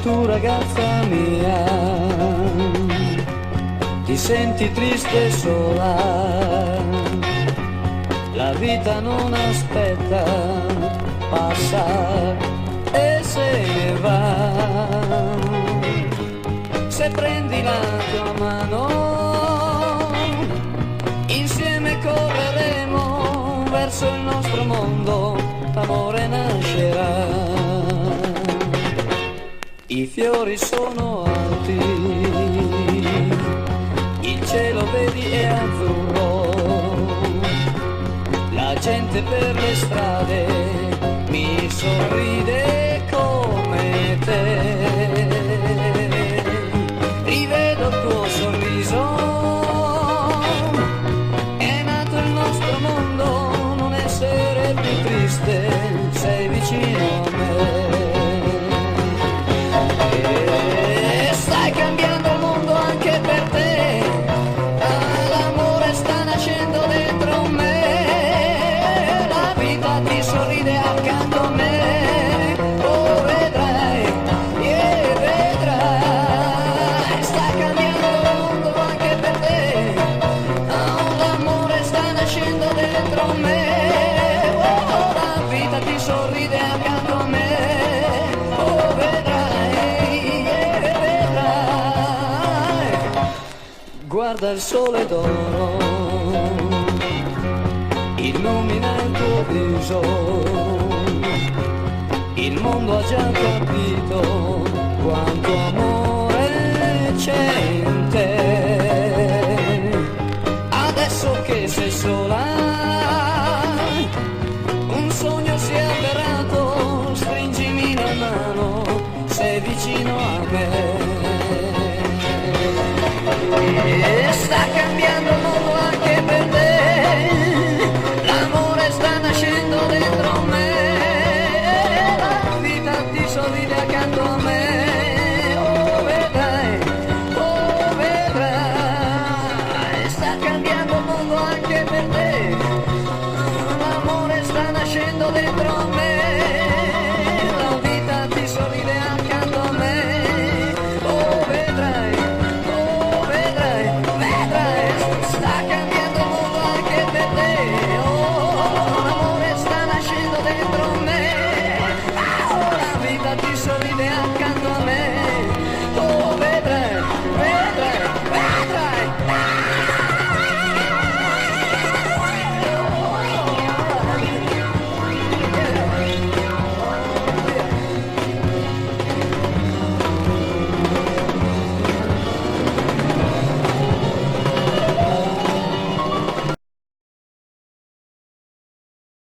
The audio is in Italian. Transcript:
tu ragazza mia, ti senti triste e sola, la vita non aspetta, passa e se ne va. Se prendi la tua mano, insieme correremo verso il nostro mondo, l'amore nascerà. I fiori sono alti, il cielo vedi è azzurro, la gente per le strade mi sorride come te. Rivedo il tuo sorriso, è nato il nostro mondo, non essere più triste, sei vicino a me. Stai cambiando il mondo anche per te, l'amore sta nascendo dentro me, la vita ti sorride accanto a me, oh vedrai, vedrai, sta cambiando il mondo anche per te, l'amore sta nascendo dentro me, oh la vita ti sorride accanto a me, oh vedrai. Guarda il sole d'oro, illumina il tuo viso, il mondo ha già capito quanto amore c'è in te. Adesso che sei sola, un sogno si è avverato, stringimi la mano, sei vicino a me. Sta cambiando il mondo anche per te, l'amore sta nascendo dentro me, la vita ti sorride accanto a me, oh vedrai, sta cambiando il mondo anche per te, l'amore sta nascendo dentro me.